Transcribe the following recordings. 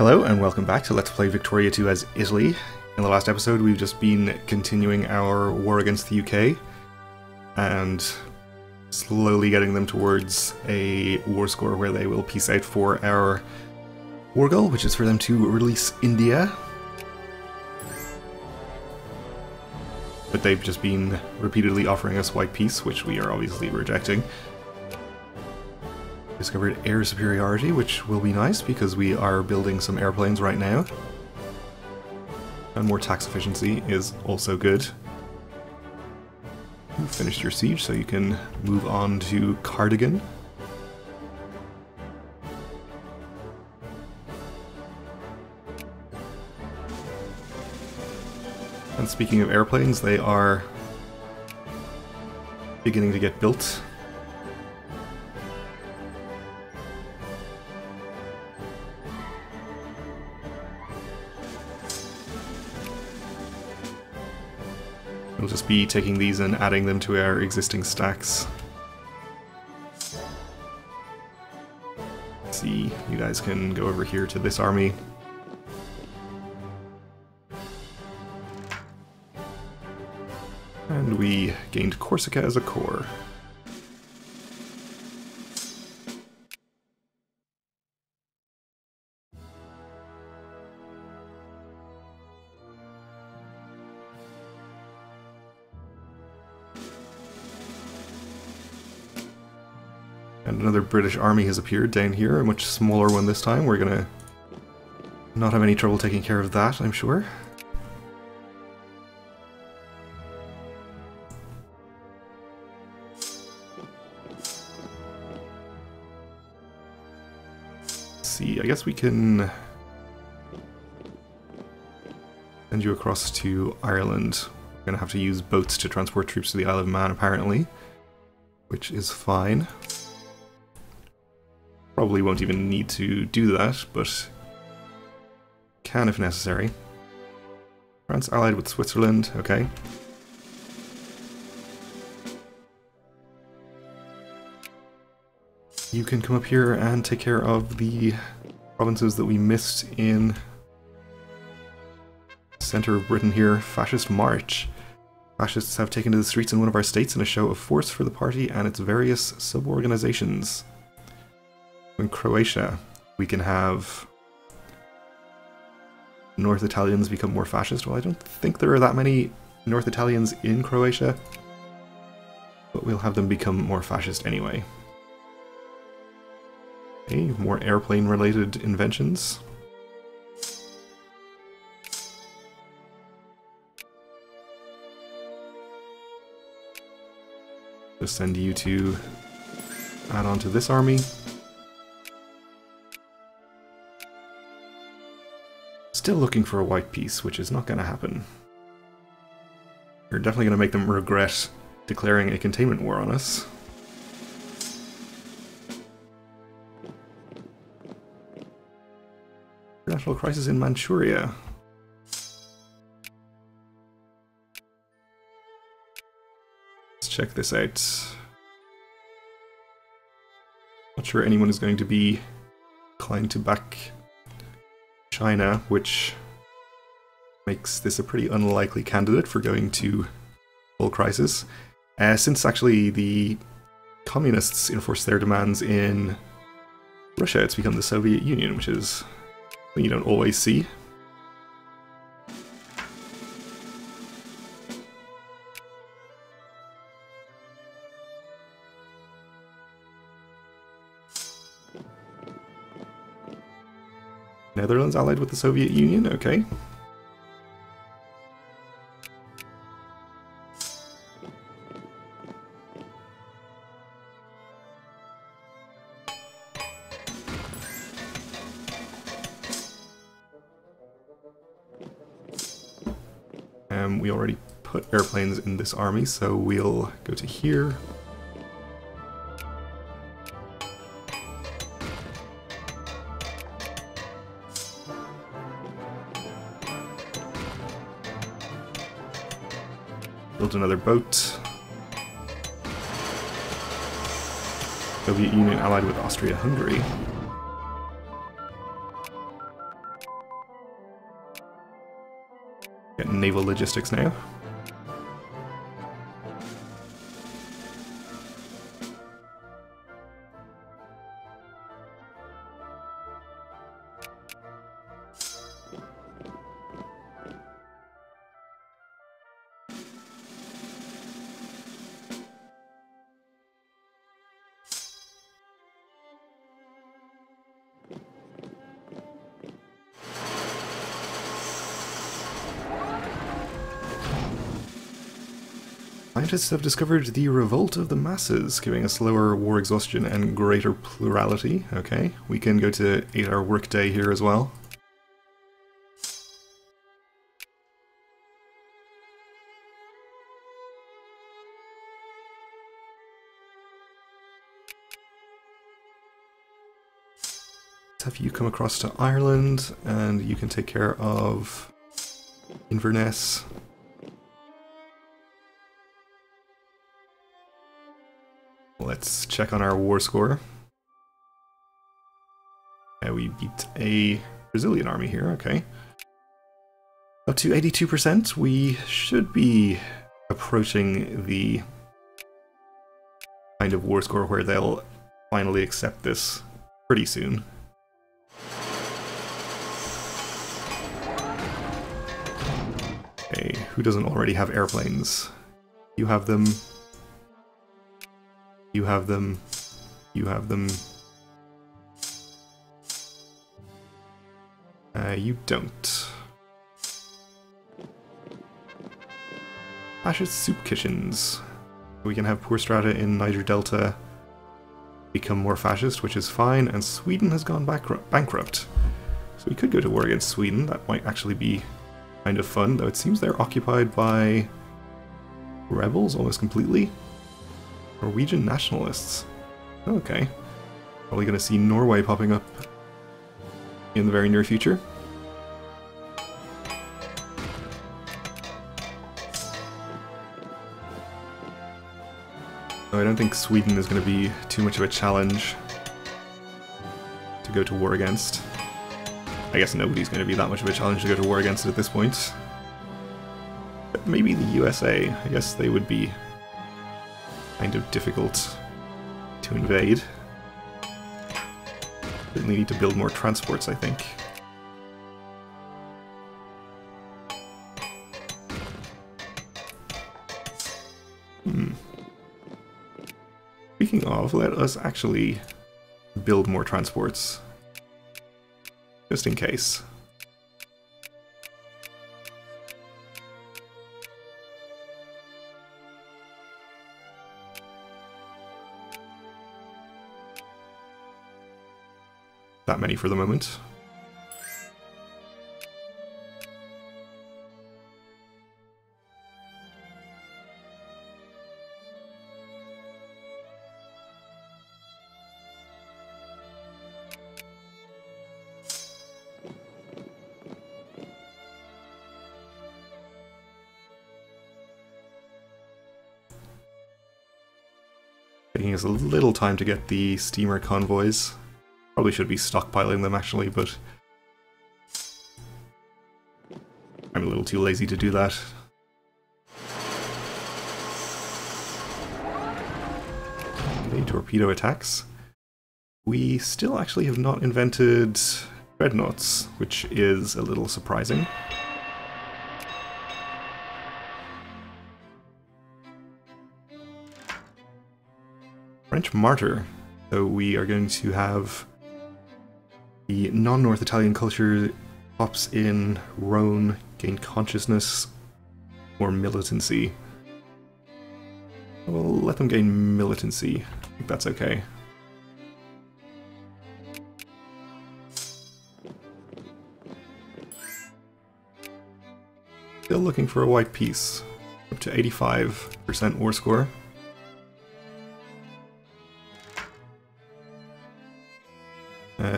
Hello and welcome back to Let's Play Victoria 2 as Italy. In the last episode we've just been continuing our war against the UK and slowly getting them towards a war score where they will peace out for our war goal, which is for them to release India. But they've just been repeatedly offering us white peace, which we are obviously rejecting. Discovered air superiority, which will be nice because we are building some airplanes right now. And more tax efficiency is also good. You finished your siege, so you can move on to Cardigan. And speaking of airplanes, they are beginning to get built. We'll just be taking these and adding them to our existing stacks. Let's see, you guys can go over here to this army. And we gained Corsica as a core. And another British army has appeared down here, a much smaller one this time. We're gonna not have any trouble taking care of that, I'm sure. Let's see, I guess we can send you across to Ireland. We're gonna have to use boats to transport troops to the Isle of Man, apparently, which is fine. Probably won't even need to do that, but can if necessary. France allied with Switzerland, okay. You can come up here and take care of the provinces that we missed in the center of Britain here. Fascist March. Fascists have taken to the streets in one of our states in a show of force for the party and its various sub-organizations. In Croatia, we can have North Italians become more fascist. Well, I don't think there are that many North Italians in Croatia, but we'll have them become more fascist anyway. Okay, more airplane-related inventions. Just send you to add on to this army. Still looking for a white peace, which is not going to happen. We're definitely going to make them regret declaring a containment war on us. National crisis in Manchuria. Let's check this out. Not sure anyone is going to be inclined to back China, which makes this a pretty unlikely candidate for going to full crisis. Since actually the communists enforced their demands in Russia, it's become the Soviet Union, which is something you don't always see. Netherlands allied with the Soviet Union, okay. We already put airplanes in this army, so we'll go to here. Build another boat. Soviet Union allied with Austria-Hungary. Get naval logistics now. Scientists have discovered the revolt of the masses, giving us lower war exhaustion and greater plurality. Okay, we can go to 8-hour workday here as well. Let's have you come across to Ireland, and you can take care of Inverness. Let's check on our war score. Yeah, we beat a Brazilian army here, okay. Up to 82%, we should be approaching the kind of war score where they'll finally accept this pretty soon. Okay, who doesn't already have airplanes? You have them. You have them. You have them. You don't. Fascist soup kitchens. We can have poor strata in Niger Delta become more fascist, which is fine, and Sweden has gone bankrupt. So we could go to war against Sweden. That might actually be kind of fun, though it seems they're occupied by rebels almost completely. Norwegian nationalists. Okay. Probably going to see Norway popping up in the very near future. No, I don't think Sweden is going to be too much of a challenge to go to war against. I guess nobody's going to be that much of a challenge to go to war against at this point. But maybe the USA. I guess they would be kind of difficult to invade. Certainly need to build more transports, I think. Speaking of, let us actually build more transports. Just in case. That many for the moment. Taking us a little time to get the steamer convoys. Probably should be stockpiling them actually, but I'm a little too lazy to do that. Okay, torpedo attacks. We still actually have not invented dreadnoughts, which is a little surprising. French Martyr. So we are going to have the non-North Italian culture pops in Rhone, gain consciousness, or militancy. We'll let them gain militancy. I think that's okay. Still looking for a white piece. Up to 85% war score.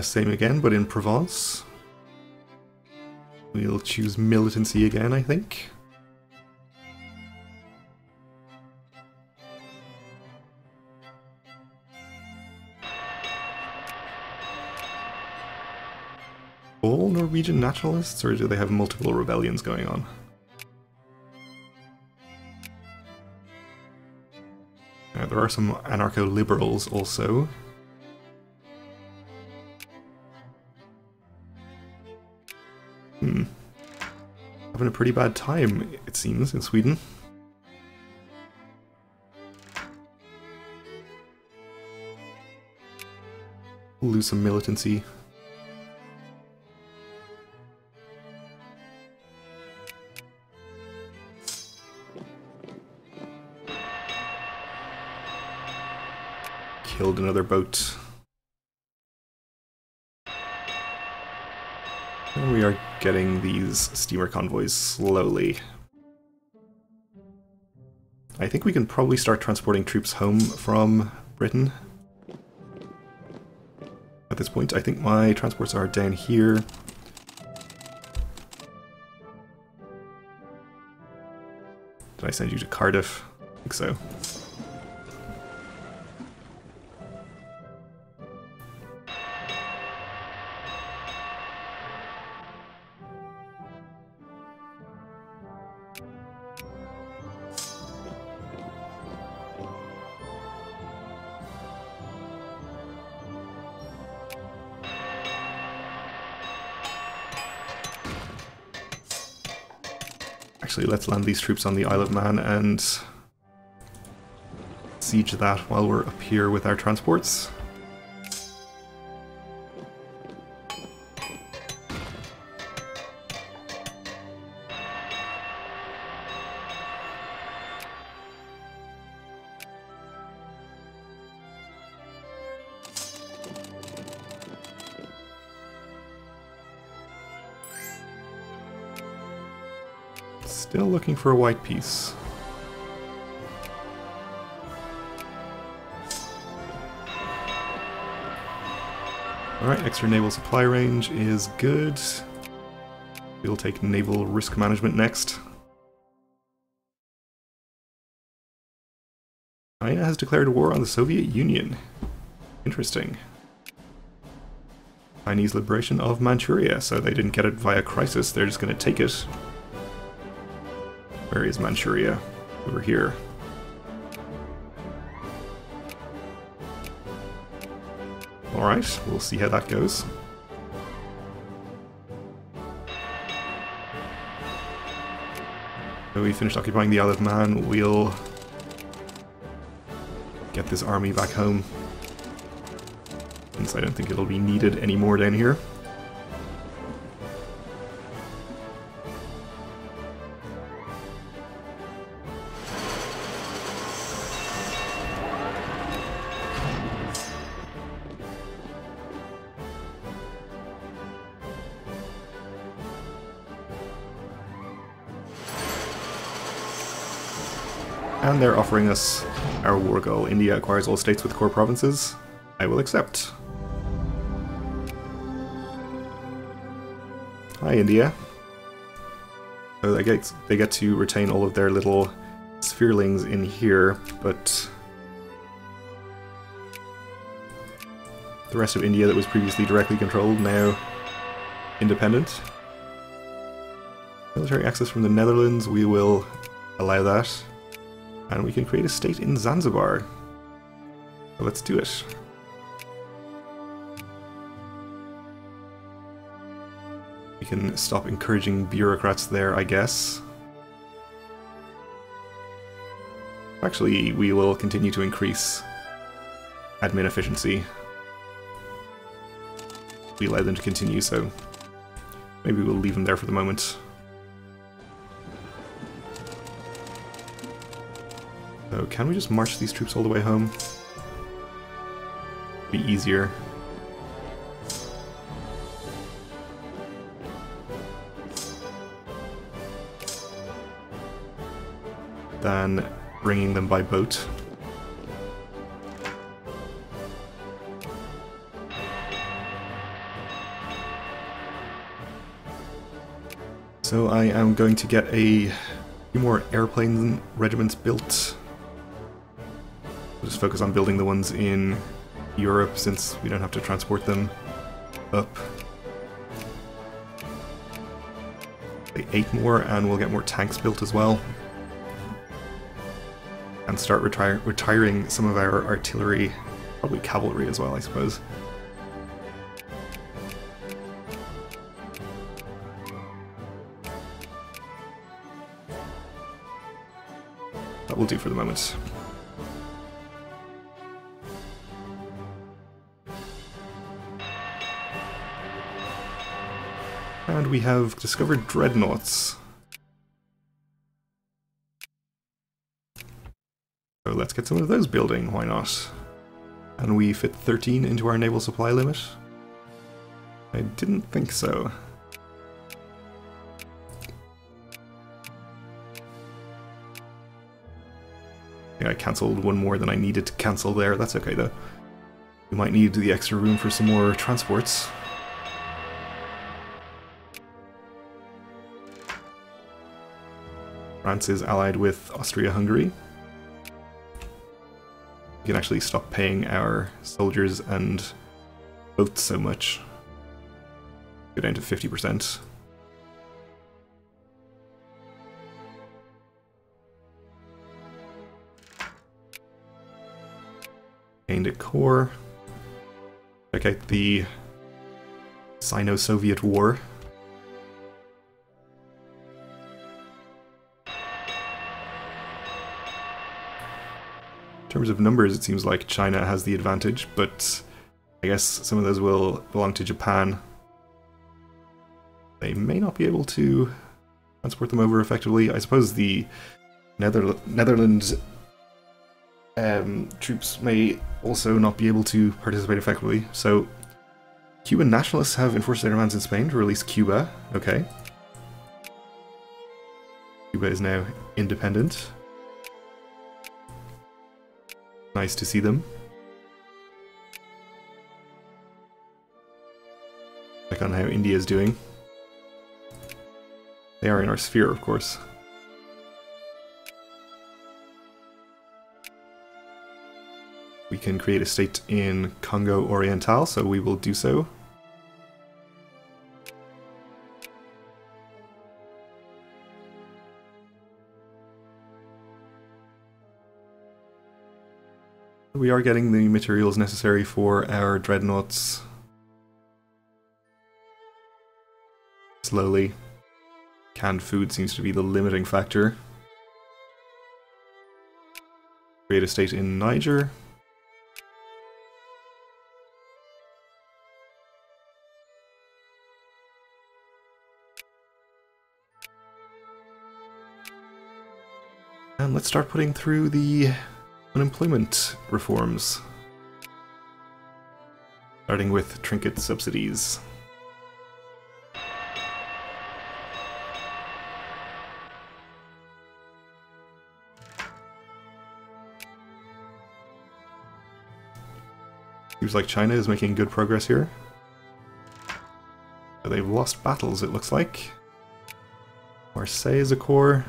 Same again, but in Provence. We'll choose militancy again, I think. All Norwegian nationalists, or do they have multiple rebellions going on? there are some anarcho-liberals also. Having a pretty bad time, it seems, in Sweden. We'll lose some militancy. Killed another boat. And we are getting these steamer convoys slowly. I think we can probably start transporting troops home from Britain. At this point, I think my transports are down here. Did I send you to Cardiff? I think so. Actually, let's land these troops on the Isle of Man and siege that while we're up here with our transports. Still looking for a white piece. Alright, extra naval supply range is good. We'll take naval risk management next. China has declared war on the Soviet Union. Interesting. Chinese liberation of Manchuria, so they didn't get it via crisis, they're just going to take it. Where is Manchuria? Over here. Alright, we'll see how that goes. So we finished occupying the Isle of Man, we'll get this army back home. Since I don't think it'll be needed anymore down here. And they're offering us our war goal. India acquires all states with core provinces. I will accept. Hi, India. So they get to retain all of their little spherelings in here, but the rest of India that was previously directly controlled, now independent. Military access from the Netherlands, we will allow that. And we can create a state in Zanzibar. So let's do it. We can stop encouraging bureaucrats there, I guess. Actually, we will continue to increase admin efficiency. We allow them to continue, so maybe we'll leave them there for the moment. So can we just march these troops all the way home? Be easier. Than bringing them by boat. So I am going to get a few more airplane regiments built. We'll just focus on building the ones in Europe since we don't have to transport them up. Say 8 more and we'll get more tanks built as well. and start retiring some of our artillery, probably cavalry as well, I suppose. That will do for the moment. And we have discovered dreadnoughts. So let's get some of those building, why not? And we fit 13 into our naval supply limit? I didn't think so. Yeah, I cancelled one more than I needed to cancel there. That's okay though. We might need the extra room for some more transports. France is allied with Austria-Hungary. We can actually stop paying our soldiers and boats so much. Go down to 50%. Gained a core. Check out the Sino-Soviet War. In terms of numbers, it seems like China has the advantage, but I guess some of those will belong to Japan. They may not be able to transport them over effectively. I suppose the Netherlands troops may also not be able to participate effectively. So, Cuban nationalists have enforced their demands in Spain to release Cuba. Okay. Cuba is now independent. Nice to see them. Check on how India is doing. They are in our sphere, of course. We can create a state in Congo Oriental, so we will do so. We are getting the materials necessary for our dreadnoughts. Slowly. Canned food seems to be the limiting factor. Create a state in Niger. And let's start putting through the unemployment reforms. Starting with trinket subsidies. Seems like China is making good progress here. They've lost battles, it looks like. Marseille is a core.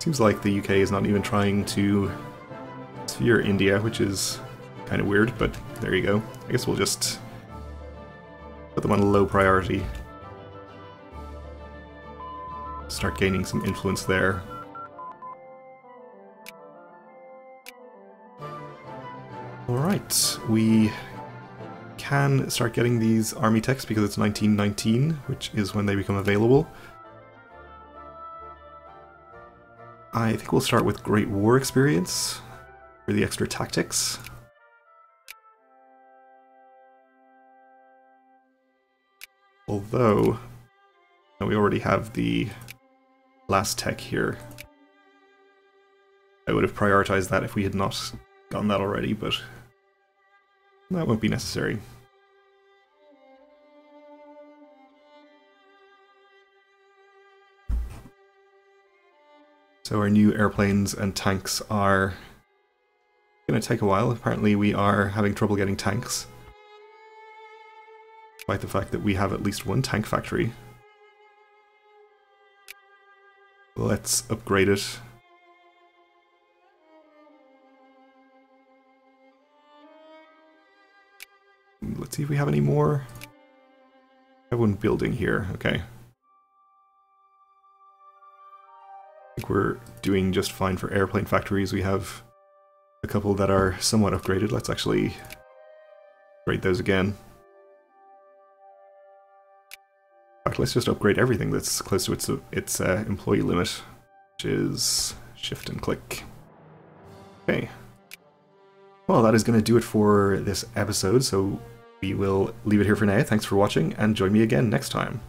Seems like the UK is not even trying to sphere India, which is kind of weird, but there you go. I guess we'll just put them on a low priority. Start gaining some influence there. Alright, we can start getting these army techs because it's 1919, which is when they become available. I think we'll start with Great War experience for the extra tactics. Although, we already have the last tech here. I would have prioritized that if we had not gotten that already, but that won't be necessary. So our new airplanes and tanks are going to take a while. Apparently we are having trouble getting tanks. Despite the fact that we have at least one tank factory. Let's upgrade it. Let's see if we have any more. I have one building here, okay. I think we're doing just fine for airplane factories. We have a couple that are somewhat upgraded. Let's actually upgrade those again. In fact, let's just upgrade everything that's close to its employee limit, which is shift and click. Okay. Well, that is going to do it for this episode, so we will leave it here for now. Thanks for watching, and join me again next time.